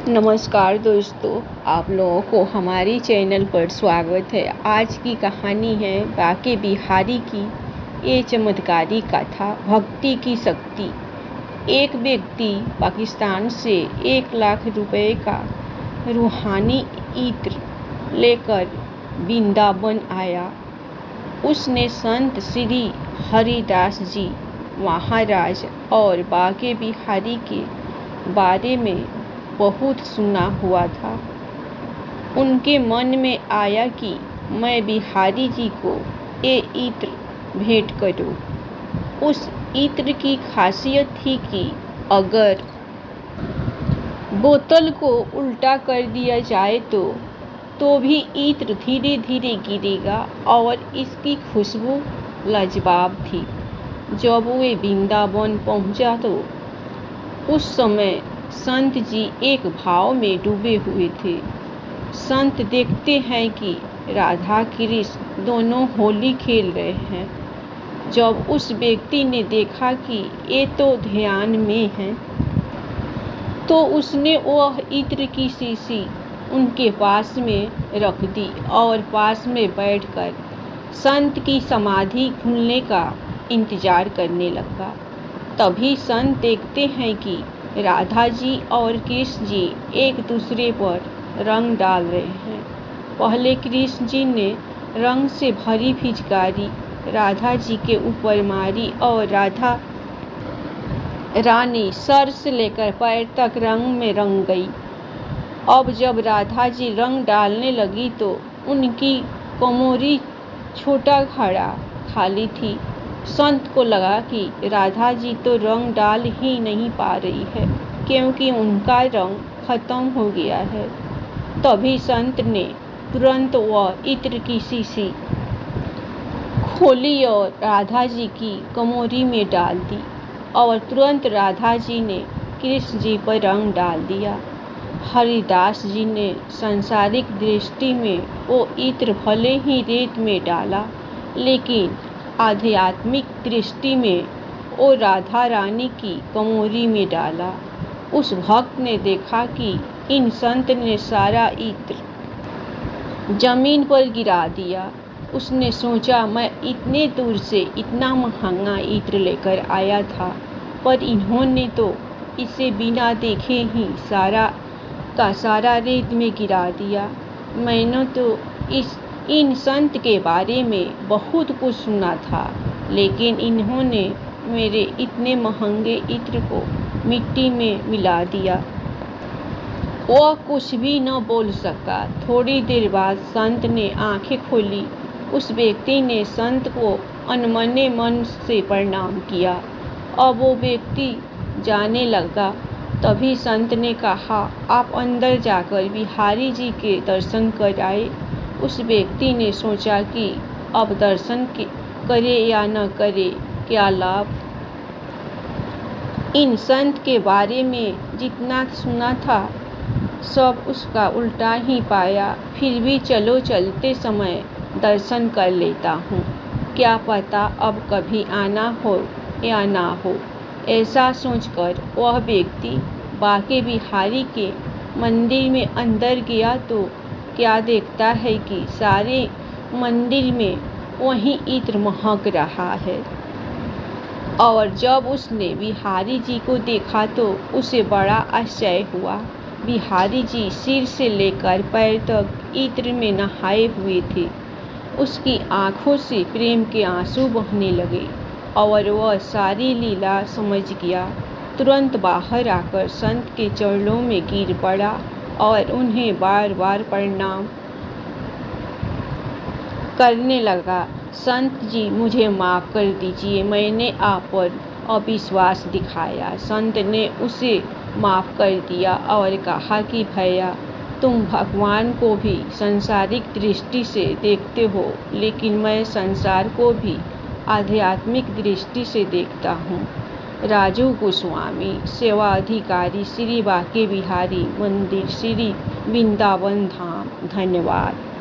नमस्कार दोस्तों, आप लोगों को हमारी चैनल पर स्वागत है। आज की कहानी है बाके बिहारी की ये चमत्कारी कथा, भक्ति की शक्ति। एक व्यक्ति पाकिस्तान से 1 लाख रुपए का रूहानी इत्र लेकर वृंदावन आया। उसने संत श्री हरिदास जी महाराज और बाके बिहारी के बारे में बहुत सुना हुआ था। उनके मन में आया कि मैं बिहारी जी को ये इत्र भेंट करूं। उस इत्र की खासियत थी कि अगर बोतल को उल्टा कर दिया जाए तो भी इत्र धीरे धीरे गिरेगा और इसकी खुशबू लाजवाब थी। जब वे वृंदावन पहुंचा तो उस समय संत जी एक भाव में डूबे हुए थे। संत देखते हैं कि राधा कृष्ण दोनों होली खेल रहे हैं। जब उस व्यक्ति ने देखा कि ये तो ध्यान में है, तो उसने वह इत्र की शीशी उनके पास में रख दी और पास में बैठकर संत की समाधि खुलने का इंतजार करने लगा। तभी संत देखते हैं कि राधा जी और कृष्ण जी एक दूसरे पर रंग डाल रहे हैं। पहले कृष्ण जी ने रंग से भरी पिचकारी राधा जी के ऊपर मारी और राधा रानी सर से लेकर पैर तक रंग में रंग गई। अब जब राधा जी रंग डालने लगी तो उनकी कमोरी छोटा घड़ा खाली थी। संत को लगा कि राधा जी तो रंग डाल ही नहीं पा रही है, क्योंकि उनका रंग खत्म हो गया है। तभी संत ने तुरंत वह इत्र की शीशी खोली और राधा जी की कमोरी में डाल दी और तुरंत राधा जी ने कृष्ण जी पर रंग डाल दिया। हरिदास जी ने सांसारिक दृष्टि में वो इत्र भले ही रेत में डाला, लेकिन आध्यात्मिक दृष्टि में वो राधा रानी की कमोरी में डाला। उस भक्त ने देखा कि इन संत ने सारा इत्र जमीन पर गिरा दिया। उसने सोचा, मैं इतने दूर से इतना महंगा इत्र लेकर आया था, पर इन्होंने तो इसे बिना देखे ही सारा का सारा रेत में गिरा दिया। मैंने तो इन संत के बारे में बहुत कुछ सुना था, लेकिन इन्होंने मेरे इतने महंगे इत्र को मिट्टी में मिला दिया। वह कुछ भी न बोल सका। थोड़ी देर बाद संत ने आंखें खोली। उस व्यक्ति ने संत को अनमने मन से प्रणाम किया। अब वो व्यक्ति जाने लगा। तभी संत ने कहा, आप अंदर जाकर बिहारी जी के दर्शन कर आए। उस व्यक्ति ने सोचा कि अब दर्शन करे या न करे, क्या लाभ। इन संत के बारे में जितना सुना था सब उसका उल्टा ही पाया। फिर भी चलो चलते समय दर्शन कर लेता हूँ, क्या पता अब कभी आना हो या ना हो। ऐसा सोचकर वह व्यक्ति बाके बिहारी के मंदिर में अंदर गया तो क्या देखता है कि सारे मंदिर में वही इत्र महक रहा है। और जब उसने बिहारी जी को देखा तो उसे बड़ा आश्चर्य हुआ। बिहारी जी सिर से लेकर पैर तक इत्र में नहाए हुए थे। उसकी आंखों से प्रेम के आंसू बहने लगे और वह सारी लीला समझ गया। तुरंत बाहर आकर संत के चरणों में गिर पड़ा और उन्हें बार बार प्रणाम करने लगा। संत जी, मुझे माफ़ कर दीजिए, मैंने आप पर अविश्वास दिखाया। संत ने उसे माफ़ कर दिया और कहा कि भैया, तुम भगवान को भी सांसारिक दृष्टि से देखते हो, लेकिन मैं संसार को भी आध्यात्मिक दृष्टि से देखता हूँ। राजू गोस्वामी, सेवा अधिकारी, श्री बाके बिहारी मंदिर, श्री वृंदावन धाम। धन्यवाद।